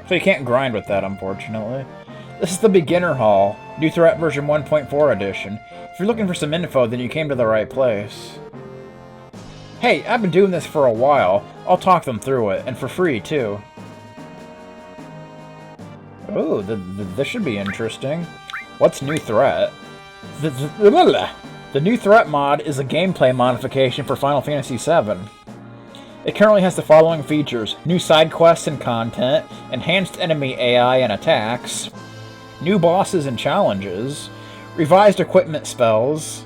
So you can't grind with that, unfortunately. This is the Beginner Hall, New Threat version 1.4 edition. If you're looking for some info, then you came to the right place. Hey, I've been doing this for a while. I'll talk them through it, and for free, too. Oh, this should be interesting. What's New Threat? The New Threat mod is a gameplay modification for Final Fantasy VII. It currently has the following features: new side quests and content, enhanced enemy AI and attacks, new bosses and challenges, revised equipment spells,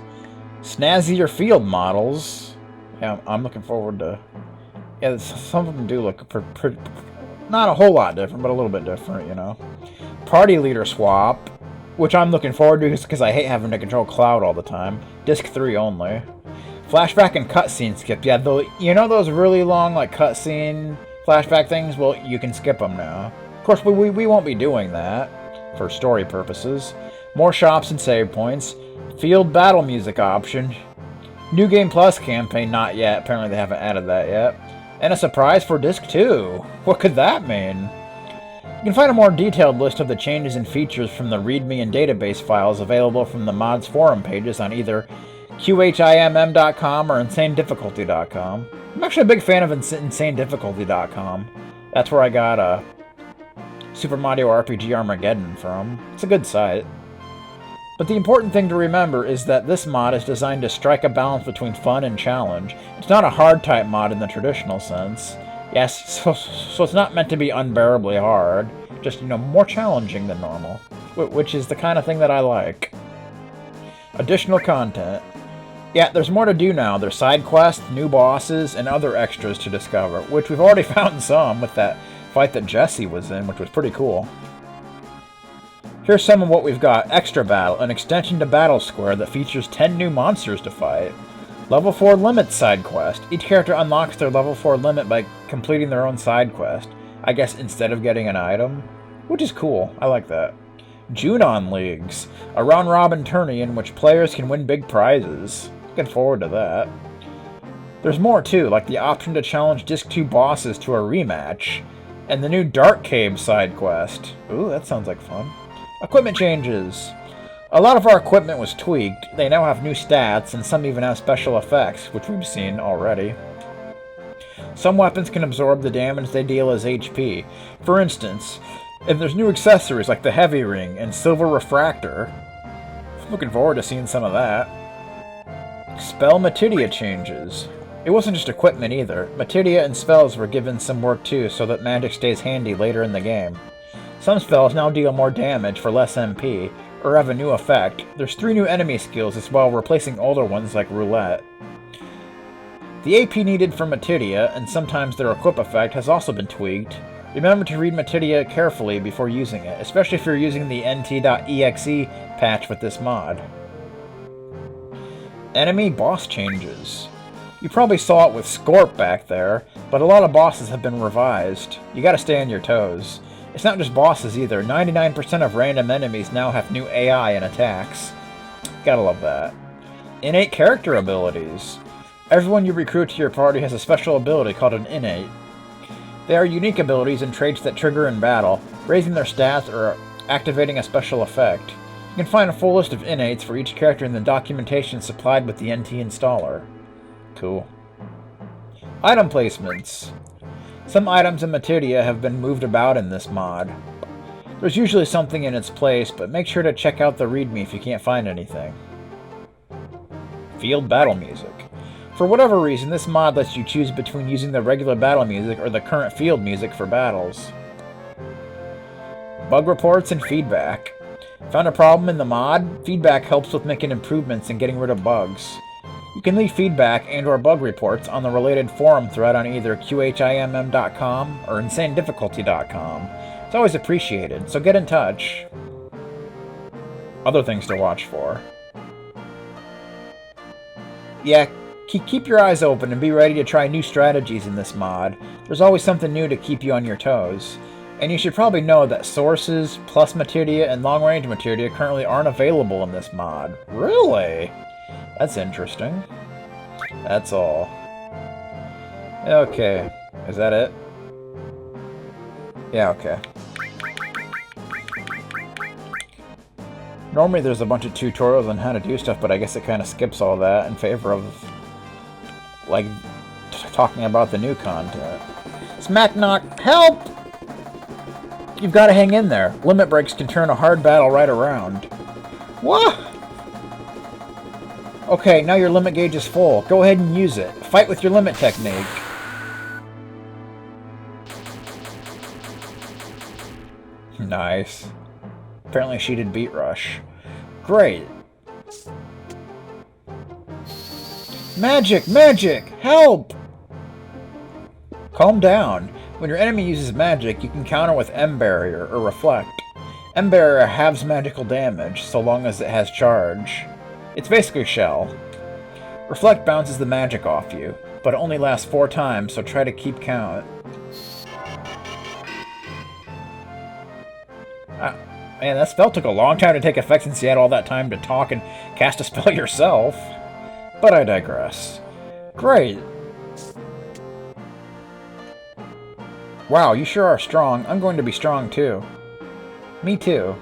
snazzier field models. Yeah, I'm looking forward to... Yeah, some of them do look not a whole lot different, but a little bit different, you know. Party leader swap, which I'm looking forward to because I hate having to control Cloud all the time. Disc 3 only. Flashback and cutscene skip. Yeah, though, you know those really long, like, cutscene flashback things? Well, you can skip them now. Of course, we won't be doing that for story purposes. More shops and save points. Field battle music option. New Game Plus campaign, not yet. Apparently they haven't added that yet. And a surprise for Disc 2. What could that mean? You can find a more detailed list of the changes and features from the README and database files available from the mods forum pages on either QHIMM.com or InsaneDifficulty.com. I'm actually a big fan of InsaneDifficulty.com. That's where I got Super Mario RPG Armageddon from. It's a good site. But the important thing to remember is that this mod is designed to strike a balance between fun and challenge. It's not a hard type mod in the traditional sense. Yes, so it's not meant to be unbearably hard, just, you know, more challenging than normal, which is the kind of thing that I like. Additional content. Yeah, there's more to do now. There's side quests, new bosses, and other extras to discover, which we've already found some with that fight that Jesse was in, which was pretty cool. Here's some of what we've got. Extra Battle, an extension to Battle Square that features 10 new monsters to fight. Level 4 Limit side quest. Each character unlocks their level 4 limit by completing their own side quest. I guess instead of getting an item. Which is cool. I like that. Junon Leagues. A round-robin tourney in which players can win big prizes. Looking forward to that. There's more too, like the option to challenge Disc 2 bosses to a rematch. And the new Dark Cave side quest. Ooh, that sounds like fun. Equipment changes. A lot of our equipment was tweaked. They now have new stats, and some even have special effects, which we've seen already. Some weapons can absorb the damage they deal as HP. For instance, if there's new accessories like the Heavy Ring and Silver Refractor. I'm looking forward to seeing some of that. Spell Matidia changes. It wasn't just equipment either. Matidia and spells were given some work too, so that magic stays handy later in the game. Some spells now deal more damage for less MP, or have a new effect. There's 3 new enemy skills as well, replacing older ones like Roulette. The AP needed for Matidia, and sometimes their equip effect, has also been tweaked. Remember to read Matidia carefully before using it, especially if you're using the nt.exe patch with this mod. Enemy boss changes. You probably saw it with Scorp back there, but a lot of bosses have been revised. You gotta stay on your toes. It's not just bosses either. 99% of random enemies now have new AI and attacks. Gotta love that. Innate character abilities. Everyone you recruit to your party has a special ability called an innate. They are unique abilities and traits that trigger in battle, raising their stats or activating a special effect. You can find a full list of innates for each character in the documentation supplied with the NT installer. Cool. Item placements. Some items in Matidia have been moved about in this mod. There's usually something in its place, but make sure to check out the README if you can't find anything. Field battle music. For whatever reason, this mod lets you choose between using the regular battle music or the current field music for battles. Bug reports and feedback. Found a problem in the mod? Feedback helps with making improvements and getting rid of bugs. You can leave feedback and/or bug reports on the related forum thread on either QHIMM.com or InsaneDifficulty.com. It's always appreciated, so get in touch. Other things to watch for. Yeah, keep your eyes open and be ready to try new strategies in this mod. There's always something new to keep you on your toes. And you should probably know that Sources, Plus Materia, and Long Range Materia currently aren't available in this mod. Really? That's interesting. That's all. Okay. Is that it? Yeah, okay. Normally there's a bunch of tutorials on how to do stuff, but I guess it kind of skips all that in favor of, like, talking about the new content. Smack knock, help! You've got to hang in there. Limit breaks can turn a hard battle right around. What? Okay, now your limit gauge is full. Go ahead and use it. Fight with your limit technique. Nice. Apparently she did beat rush. Great. Magic! Magic! Help! Calm down. When your enemy uses magic, you can counter with M-Barrier or Reflect. M-Barrier halves magical damage, so long as it has charge. It's basically Shell. Reflect bounces the magic off you, but it only lasts 4 times, so try to keep count. Man, that spell took a long time to take effect since you had all that time to talk and cast a spell yourself. But I digress. Great. Wow, you sure are strong. I'm going to be strong too. Me too.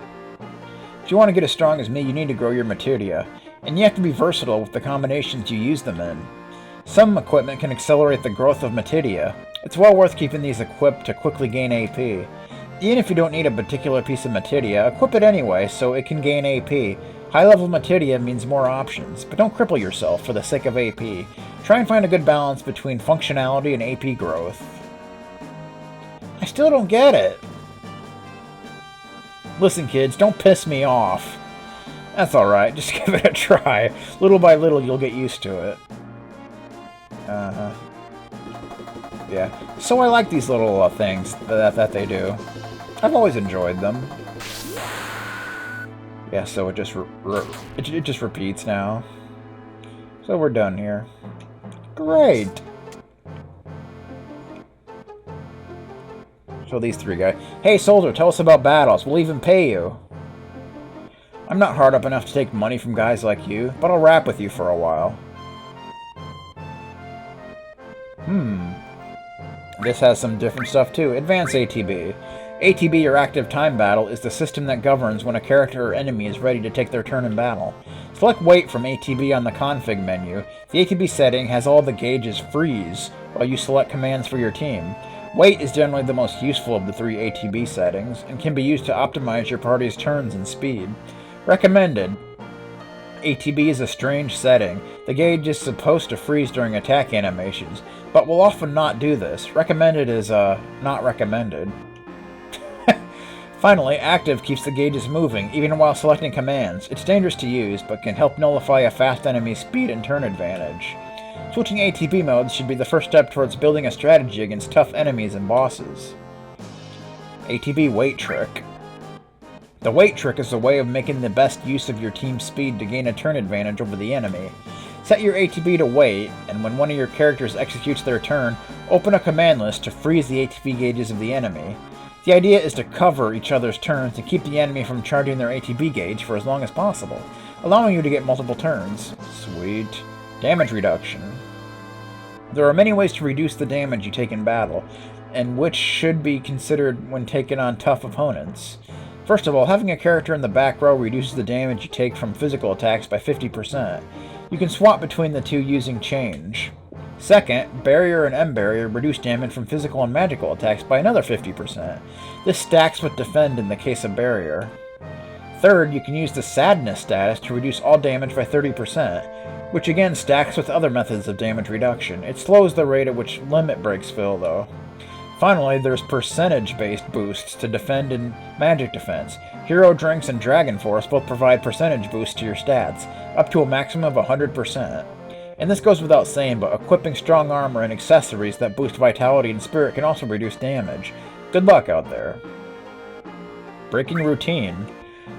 If you want to get as strong as me, you need to grow your materia. And you have to be versatile with the combinations you use them in. Some equipment can accelerate the growth of materia. It's well worth keeping these equipped to quickly gain AP. Even if you don't need a particular piece of materia, equip it anyway so it can gain AP. High-level materia means more options, but don't cripple yourself for the sake of AP. Try and find a good balance between functionality and AP growth. I still don't get it. Listen, kids, don't piss me off. That's alright, just give it a try. Little by little, you'll get used to it. Yeah. So I like these little things that they do. I've always enjoyed them. Yeah, so it just repeats now. So we're done here. Great! So these 3 guys. Hey, soldier, tell us about battles. We'll even pay you. I'm not hard up enough to take money from guys like you, but I'll rap with you for a while. This has some different stuff too. Advanced ATB. ATB, or Active Time Battle, is the system that governs when a character or enemy is ready to take their turn in battle. Select Wait from ATB on the config menu. The ATB setting has all the gauges freeze while you select commands for your team. Wait is generally the most useful of the 3 ATB settings, and can be used to optimize your party's turns and speed. Recommended. ATB is a strange setting. The gauge is supposed to freeze during attack animations, but will often not do this. Recommended is, not recommended. Finally, Active keeps the gauges moving, even while selecting commands. It's dangerous to use, but can help nullify a fast enemy's speed and turn advantage. Switching ATB modes should be the first step towards building a strategy against tough enemies and bosses. ATB Wait Trick. The Wait Trick is a way of making the best use of your team's speed to gain a turn advantage over the enemy. Set your ATB to wait, and when one of your characters executes their turn, open a command list to freeze the ATB gauges of the enemy. The idea is to cover each other's turns and keep the enemy from charging their ATB gauge for as long as possible, allowing you to get multiple turns. Sweet. Damage reduction. There are many ways to reduce the damage you take in battle, and which should be considered when taking on tough opponents. First of all, having a character in the back row reduces the damage you take from physical attacks by 50%. You can swap between the two using Change. Second, Barrier and M-Barrier reduce damage from physical and magical attacks by another 50%. This stacks with Defend in the case of Barrier. Third, you can use the Sadness status to reduce all damage by 30%, which again stacks with other methods of damage reduction. It slows the rate at which limit breaks fill, though. Finally, there's percentage-based boosts to defend and magic defense. Hero Drinks and Dragon Force both provide percentage boosts to your stats, up to a maximum of 100%. And this goes without saying, but equipping strong armor and accessories that boost vitality and spirit can also reduce damage. Good luck out there. Breaking routine.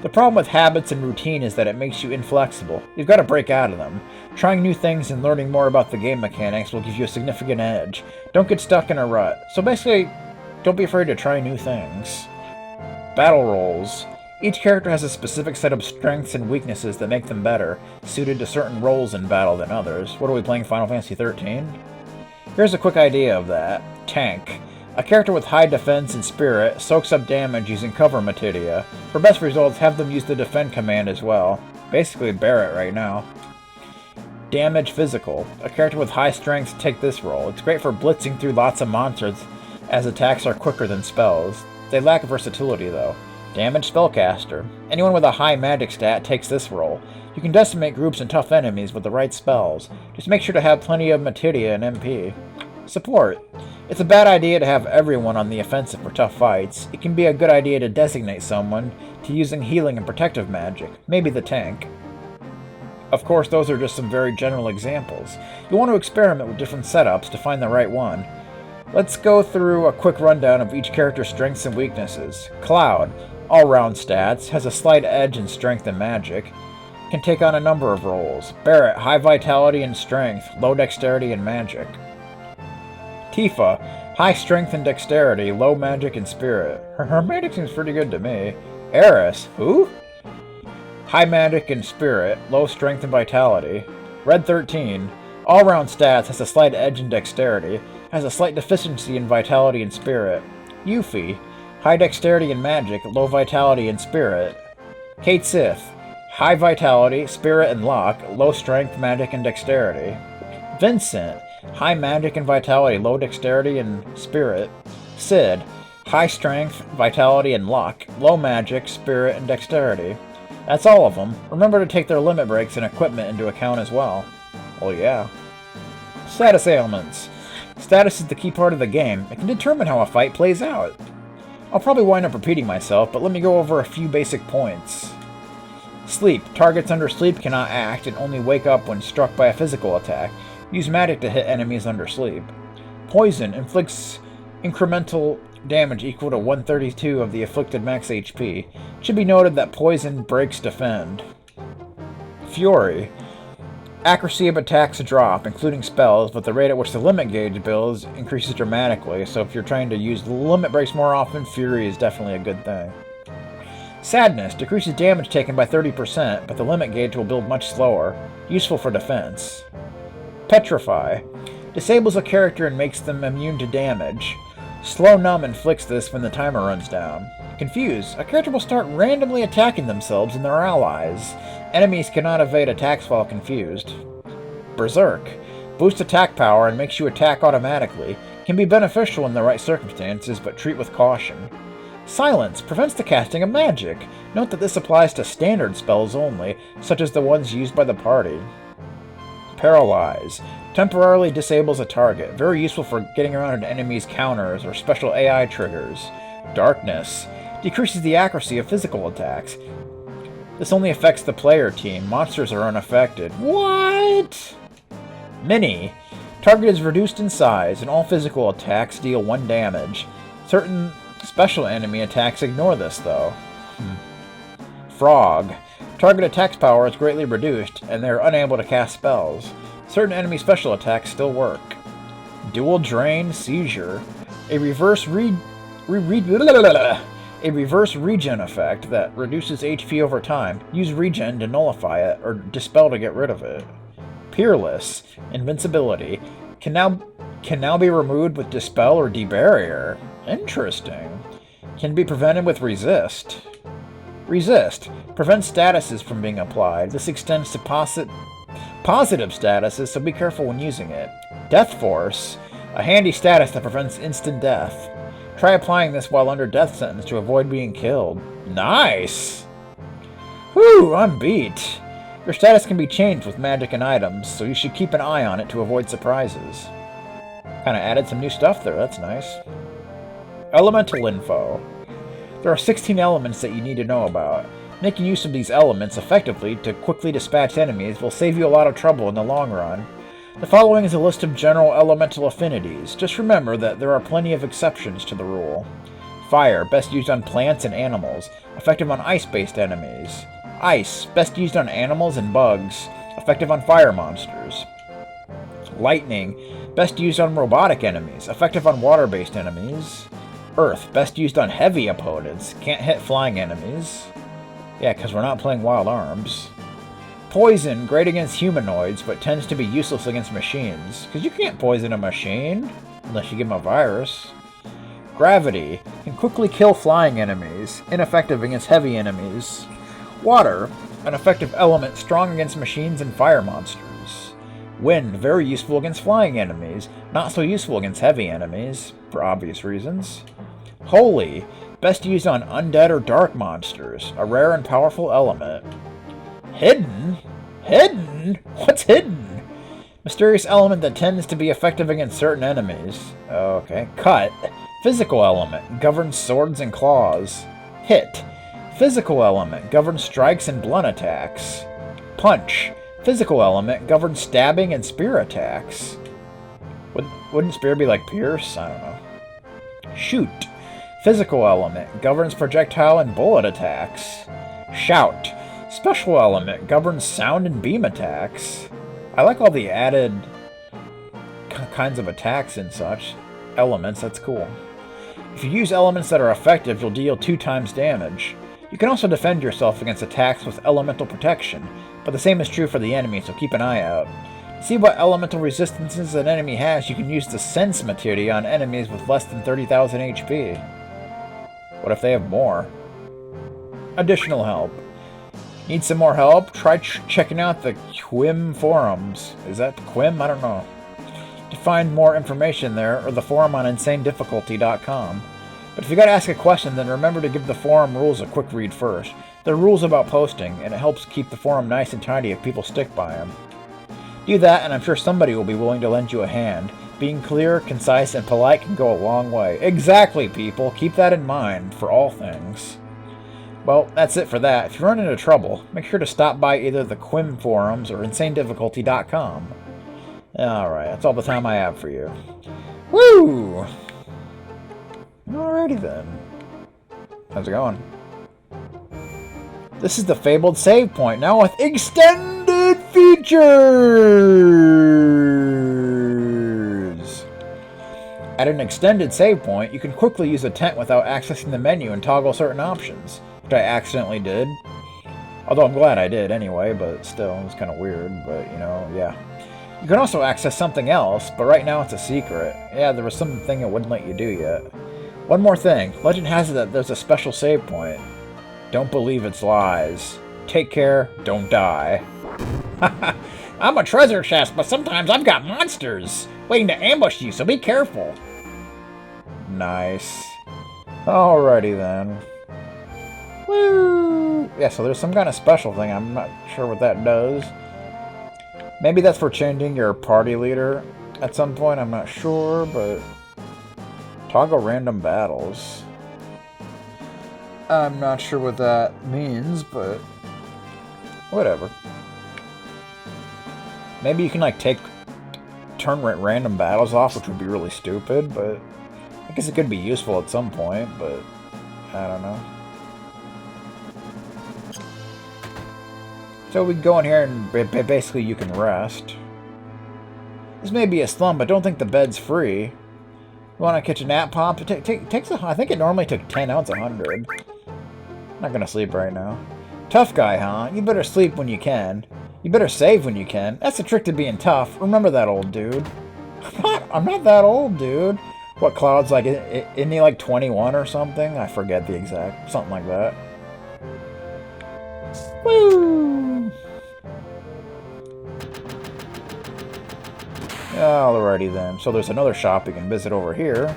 The problem with habits and routine is that it makes you inflexible. You've got to break out of them. Trying new things and learning more about the game mechanics will give you a significant edge. Don't get stuck in a rut. So basically, don't be afraid to try new things. Battle roles. Each character has a specific set of strengths and weaknesses that make them better, suited to certain roles in battle than others. What are we playing, Final Fantasy XIII? Here's a quick idea of that. Tank. A character with high defense and spirit soaks up damage using cover materia. For best results, have them use the defend command as well. Basically Barret right now. Damage physical. A character with high strength take this role. It's great for blitzing through lots of monsters as attacks are quicker than spells. They lack versatility though. Damage spellcaster. Anyone with a high magic stat takes this role. You can decimate groups and tough enemies with the right spells. Just make sure to have plenty of materia and MP. Support. It's a bad idea to have everyone on the offensive for tough fights. It can be a good idea to designate someone to using healing and protective magic, maybe the tank. Of course, those are just some very general examples. You'll want to experiment with different setups to find the right one. Let's go through a quick rundown of each character's strengths and weaknesses. Cloud, all-round stats, has a slight edge in strength and magic, can take on a number of roles. Barret, high vitality and strength, low dexterity and magic. Tifa, high strength and dexterity, low magic and spirit. Her magic seems pretty good to me. Eris, who? High magic and spirit, low strength and vitality. Red 13, all-round stats, has a slight edge in dexterity, has a slight deficiency in vitality and spirit. Yuffie, high dexterity and magic, low vitality and spirit. Kate Sith, high vitality, spirit and luck, low strength, magic and dexterity. Vincent, high magic and vitality, low dexterity and spirit. Sid, high strength, vitality and luck, low magic, spirit and dexterity. That's all of them. Remember to take their limit breaks and equipment into account as well. Oh yeah. Status ailments. Status is the key part of the game. It can determine how a fight plays out. I'll probably wind up repeating myself, but let me go over a few basic points. Sleep. Targets under sleep cannot act and only wake up when struck by a physical attack. Use magic to hit enemies under sleep. Poison. Inflicts incremental damage equal to 132 of the afflicted max HP. It should be noted that poison breaks defend. Fury. Accuracy of attacks drop, including spells, but the rate at which the limit gauge builds increases dramatically, so if you're trying to use limit breaks more often, Fury is definitely a good thing. Sadness. Decreases damage taken by 30%, but the limit gauge will build much slower. Useful for defense. Petrify. Disables a character and makes them immune to damage. Slow Numb inflicts this when the timer runs down. Confuse. A character will start randomly attacking themselves and their allies. Enemies cannot evade attacks while confused. Berserk. Boosts attack power and makes you attack automatically. Can be beneficial in the right circumstances, but treat with caution. Silence. Prevents the casting of magic. Note that this applies to standard spells only, such as the ones used by the party. Paralyze. Temporarily disables a target. Very useful for getting around an enemy's counters or special AI triggers. Darkness. Decreases the accuracy of physical attacks. This only affects the player team. Monsters are unaffected. What? Mini. Target is reduced in size, and all physical attacks deal 1 damage. Certain special enemy attacks ignore this, though. Frog. Target attacks power is greatly reduced, and they are unable to cast spells. Certain enemy special attacks still work. Dual Drain Seizure. A reverse regen effect that reduces HP over time. Use regen to nullify it, or dispel to get rid of it. Peerless. Invincibility. Can now be removed with dispel or debarrier. Interesting. Can be prevented with resist. Resist. Prevents statuses from being applied. This extends to positive statuses, so be careful when using it. Death Force. A handy status that prevents instant death. Try applying this while under death sentence to avoid being killed. Nice! Whew, I'm beat. Your status can be changed with magic and items, so you should keep an eye on it to avoid surprises. Kinda added some new stuff there, that's nice. Elemental info. There are 16 elements that you need to know about. Making use of these elements effectively to quickly dispatch enemies will save you a lot of trouble in the long run. The following is a list of general elemental affinities. Just remember that there are plenty of exceptions to the rule. Fire, best used on plants and animals, effective on ice-based enemies. Ice, best used on animals and bugs, effective on fire monsters. Lightning, best used on robotic enemies, effective on water-based enemies. Earth, best used on heavy opponents, can't hit flying enemies. Yeah, because we're not playing Wild Arms. Poison, great against humanoids, but tends to be useless against machines. Because you can't poison a machine, unless you give them a virus. Gravity can quickly kill flying enemies, ineffective against heavy enemies. Water, an effective element strong against machines and fire monsters. Wind, very useful against flying enemies, not so useful against heavy enemies, for obvious reasons. Holy, best used on undead or dark monsters, a rare and powerful element. Hidden? Hidden? What's hidden? Mysterious element that tends to be effective against certain enemies. Okay. Cut, physical element, governs swords and claws. Hit, physical element, governs strikes and blunt attacks. Punch, physical element, governs stabbing and spear attacks. Wouldn't spear be like pierce? I don't know. Shoot, physical element, governs projectile and bullet attacks. Shout, special element, governs sound and beam attacks. I like all the added kinds of attacks and such. Elements, that's cool. If you use elements that are effective, you'll deal 2 times damage. You can also defend yourself against attacks with elemental protection, but the same is true for the enemy, so keep an eye out. To see what elemental resistances an enemy has, you can use the Sense materia on enemies with less than 30,000 HP. What if they have more? Additional help. Need some more help? Try checking out the Quim forums. Is that Quim? I don't know. To find more information there, or the forum on insanedifficulty.com. But if you gotta ask a question, then remember to give the forum rules a quick read first. They're rules about posting, and it helps keep the forum nice and tidy if people stick by them. Do that, and I'm sure somebody will be willing to lend you a hand. Being clear, concise, and polite can go a long way. Exactly, people! Keep that in mind, for all things. Well, that's it for that. If you run into trouble, make sure to stop by either the Quim forums or insanedifficulty.com. Alright, that's all the time I have for you. Woo! Alrighty then. How's it going? This is the fabled save point, now with extended features! At an extended save point, you can quickly use a tent without accessing the menu and toggle certain options, which I accidentally did. Although I'm glad I did anyway, but still, it was kind of weird, but you know, yeah. You can also access something else, but right now it's a secret. Yeah, there was something it wouldn't let you do yet. One more thing, legend has it that there's a special save point. Don't believe its lies. Take care, don't die. I'm a treasure chest, but sometimes I've got monsters waiting to ambush you, so be careful. Nice. Alrighty then. Woo! Yeah, so there's some kind of special thing. I'm not sure what that does. Maybe that's for changing your party leader at some point. I'm not sure, but... Toggle random battles. I'm not sure what that means, but... Whatever. Maybe you can, like, turn random battles off, which would be really stupid, but... I guess it could be useful at some point, but... I don't know. So we can go in here and basically you can rest. This may be a slum, but don't think the bed's free. You want to catch a nap, Pop? It takes I think it normally took 10 out of 100. Not gonna sleep right now. Tough guy, huh? You better sleep when you can. You better save when you can. That's the trick to being tough. Remember that, old dude. I'm not that old, dude. What, Cloud's like, isn't he like 21 or something? I forget the exact, something like that. Woo! Alrighty then. So there's another shop you can visit over here.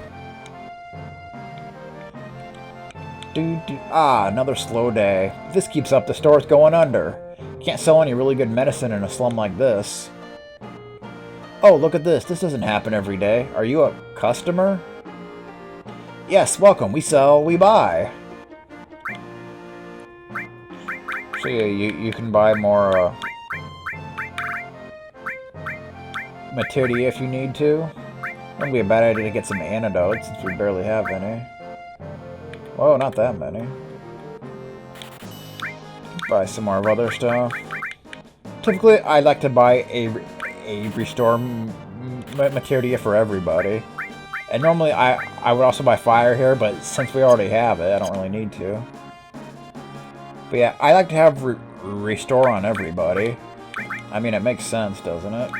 Another slow day. If this keeps up, the store's going under. Can't sell any really good medicine in a slum like this. Oh, look at this. This doesn't happen every day. Are you a customer? Yes, welcome. We sell, we buy. So yeah, you can buy more materia if you need to. Wouldn't be a bad idea to get some antidotes since we barely have any. Whoa, not that many. Buy some more other stuff. Typically, I like to buy a restore materia for everybody. And normally, I would also buy fire here, but since we already have it, I don't really need to. But yeah, I like to have restore on everybody. I mean, it makes sense, doesn't it?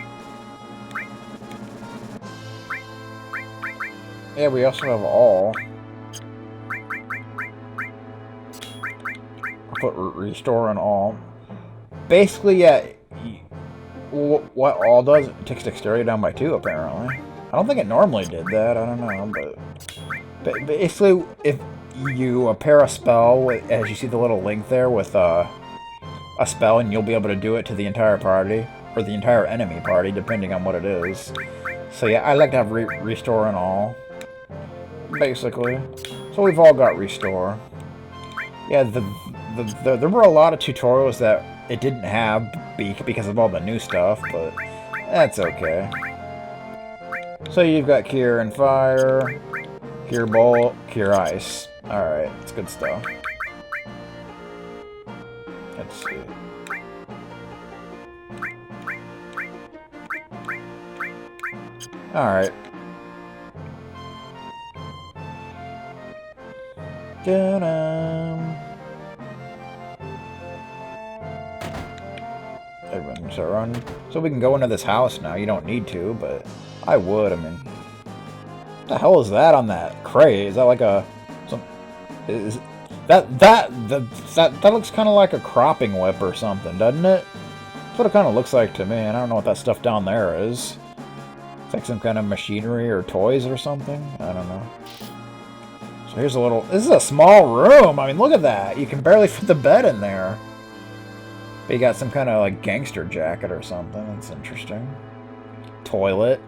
Yeah, we also have all. put restore and all. Basically, yeah. What all does, it takes dexterity down by 2, apparently. I don't think it normally did that, I don't know, but basically, if you pair a spell, with, as you see the little link there, with a spell, and you'll be able to do it to the entire party, or the entire enemy party, depending on what it is. So yeah, I like to have restore and all, basically. So we've all got restore. Yeah, there were a lot of tutorials that it didn't have because of all the new stuff, but that's okay. So you've got Cure and Fire, Cure Bolt, Cure Ice. Alright, it's good stuff. Let's see. Alright. Everyone start running. So we can go into this house now. You don't need to, but I would. I mean, what the hell is that on that crate? Is that like a is that looks kind of like a cropping whip or something, doesn't it? That's what it kind of looks like to me. I don't know what that stuff down there is. It's like some kind of machinery or toys or something. I don't know. So here's a little. This is a small room. I mean, look at that. You can barely fit the bed in there. But you got some kind of like gangster jacket or something. That's interesting. Toilet.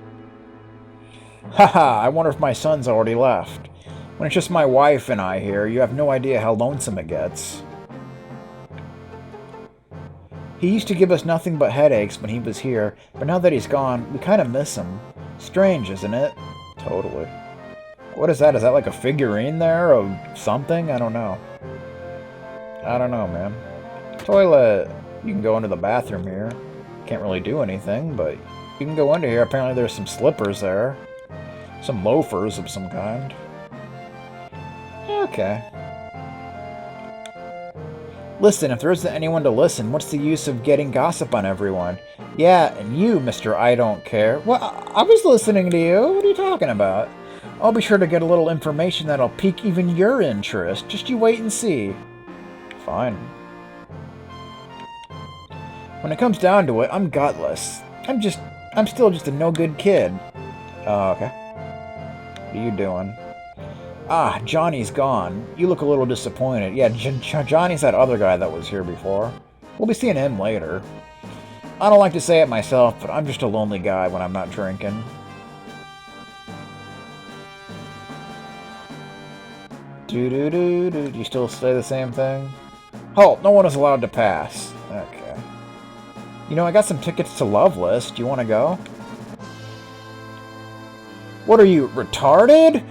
Haha, I wonder if my son's already left. When it's just my wife and I here, you have no idea how lonesome it gets. He used to give us nothing but headaches when he was here, but now that he's gone, we kind of miss him. Strange, isn't it? Totally. What is that? Is that like a figurine there of something? I don't know. I don't know, man. Toilet. You can go into the bathroom here. Can't really do anything, but you can go into here. Apparently there's some slippers there. Some loafers of some kind. Okay. Listen, if there isn't anyone to listen, what's the use of getting gossip on everyone? Yeah, and you, Mr. I Don't Care. Well, I was listening to you. What are you talking about? I'll be sure to get a little information that'll pique even your interest. Just you wait and see. Fine. When it comes down to it, I'm gutless. I'm still just a no-good kid. Oh, okay. What are you doing? Ah, Johnny's gone. You look a little disappointed. Yeah, Johnny's that other guy that was here before. We'll be seeing him later. I don't like to say it myself, but I'm just a lonely guy when I'm not drinking. Do you still say the same thing? Halt! No one is allowed to pass. Okay. You know, I got some tickets to Loveless. Do you want to go? What are you, retarded?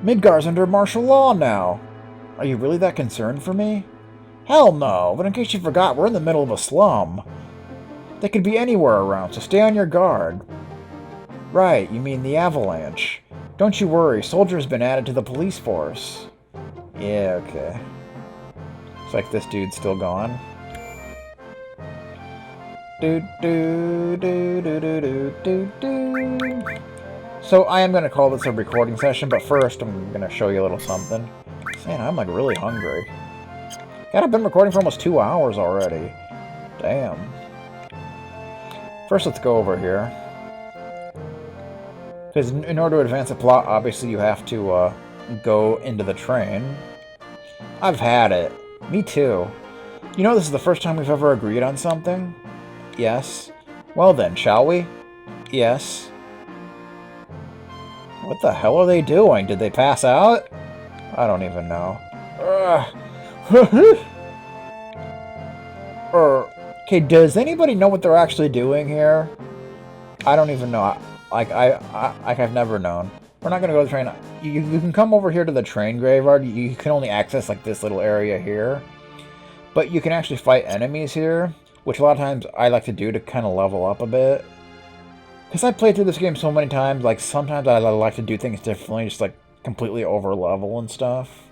Midgar's under martial law now. Are you really that concerned for me? Hell no, but in case you forgot, we're in the middle of a slum. They could be anywhere around, so stay on your guard. Right, you mean the Avalanche. Don't you worry, Soldier's been added to the police force. Yeah, okay. It's like this dude's still gone. So I am going to call this a recording session, but first I'm going to show you a little something. Man, I'm like really hungry. God, I've been recording for almost 2 hours already. Damn. First, let's go over here. Because in order to advance the plot, obviously you have to go into the train. I've had it. Me too. You know this is the first time we've ever agreed on something? Yes. Well then, shall we? Yes. What the hell are they doing? Did they pass out? I don't even know. Okay, does anybody know what they're actually doing here? I don't even know. I've never known. We're not gonna go to the train. You can come over here to the train graveyard. You can only access like this little area here. But you can actually fight enemies here, which a lot of times I like to do to kind of level up a bit. Because I played through this game so many times, like sometimes I like to do things differently, just like completely over level and stuff.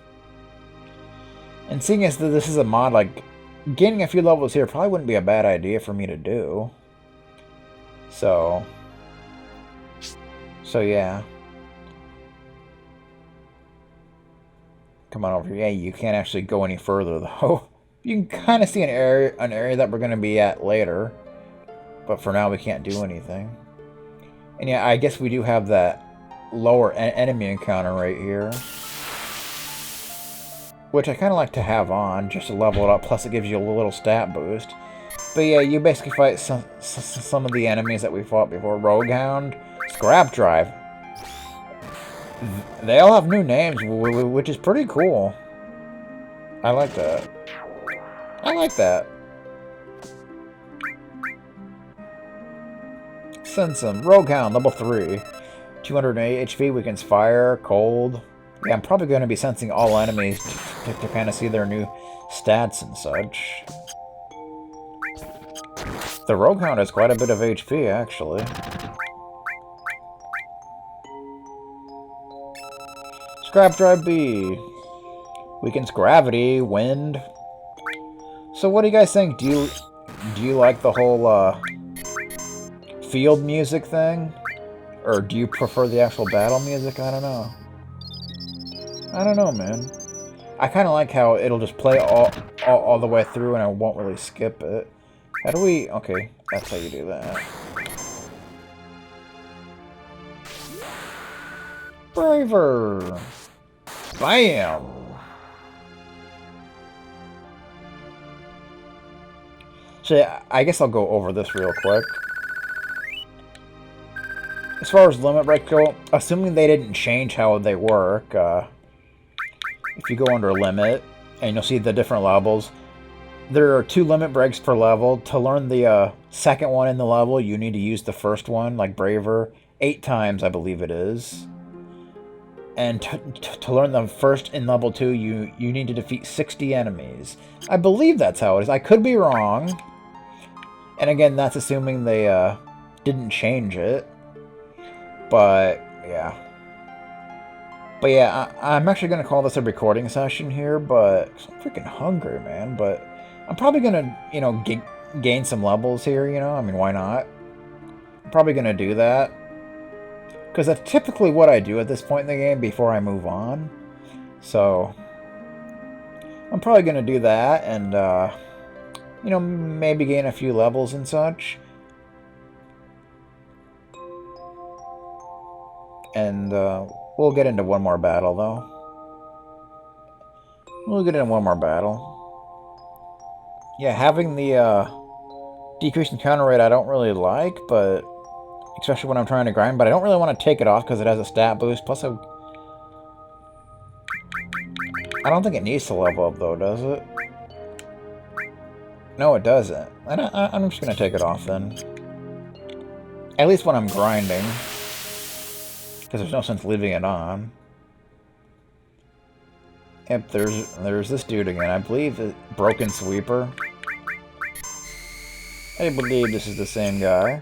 And seeing as this is a mod, like gaining a few levels here probably wouldn't be a bad idea for me to do. So yeah. Come on over here. Yeah, you can't actually go any further though. You can kind of see an area that we're going to be at later. But for now, we can't do anything. And yeah, I guess we do have that lower enemy encounter right here. Which I kind of like to have on, just to level it up. Plus, it gives you a little stat boost. But yeah, you basically fight some of the enemies that we fought before. Roguehound, Scrap Drive. They all have new names, which is pretty cool. I like that. I like that. Sensum, Roguehound, level 3. 208 HP, weakens fire, cold. Yeah, I'm probably going to be sensing all enemies to kind of see their new stats and such. The Roguehound has quite a bit of HP, actually. Scrap Drive B. Weakens gravity, wind. So what do you guys think? Do you like the whole field music thing? Or do you prefer the actual battle music? I don't know. I don't know, man. I kind of like how it'll just play all the way through and I won't really skip it. How do we... Okay, that's how you do that. Braver! Bam! So yeah, I guess I'll go over this real quick. As far as limit breaks go, assuming they didn't change how they work, if you go under limit, and you'll see the different levels, there are 2 limit breaks per level. To learn the second one in the level, you need to use the first one, like Braver, 8 times, I believe it is. And to learn the first in level 2, you need to defeat 60 enemies. I believe that's how it is. I could be wrong. And again, that's assuming they didn't change it. But, yeah. But yeah, I'm actually going to call this a recording session here, but... I'm freaking hungry, man, but... I'm probably going to, you know, gain some levels here, you know? I mean, why not? I'm probably going to do that. Because that's typically what I do at this point in the game before I move on. So... I'm probably going to do that, and, you know, maybe gain a few levels and such. And, we'll get into one more battle, though. We'll get into one more battle. Yeah, having the, decreased encounter rate I don't really like, but... Especially when I'm trying to grind, but I don't really want to take it off because it has a stat boost. Plus, I don't think it needs to level up, though, does it? No, it doesn't. I'm just going to take it off, then. At least when I'm grinding. Because there's no sense leaving it on. Yep, there's this dude again. I believe it, Broken Sweeper. I believe this is the same guy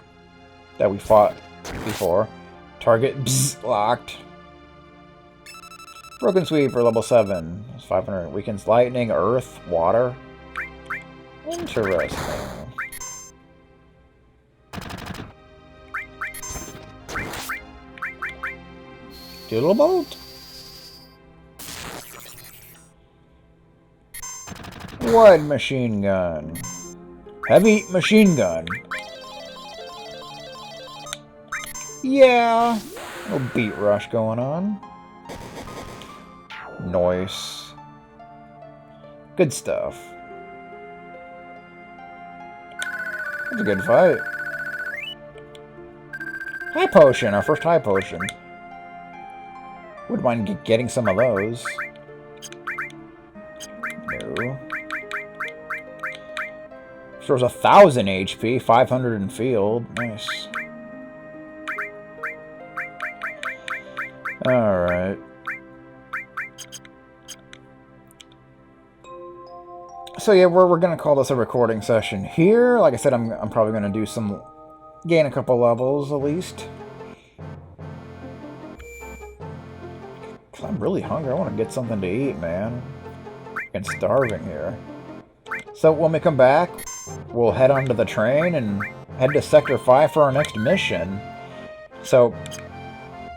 that we fought before. Target locked. Broken Sweeper, level 7. It's 500. Weakens lightning, earth, water. Interesting. Doodle boat. Wide machine gun. Heavy machine gun. Yeah. A little beat rush going on. Nice. Good stuff. That's a good fight. High potion, our first high potion. Wouldn't mind getting some of those. No. Stores 1,000 HP, 500 in field. Nice. Alright. So yeah, we're gonna call this a recording session here. Like I said, I'm probably gonna do some... gain a couple levels, at least. I'm really hungry. I want to get something to eat, man. I'm starving here. So when we come back, we'll head onto the train and head to Sector 5 for our next mission. So,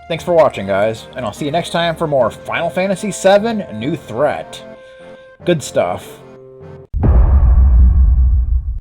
thanks for watching, guys. And I'll see you next time for more Final Fantasy VII New Threat. Good stuff.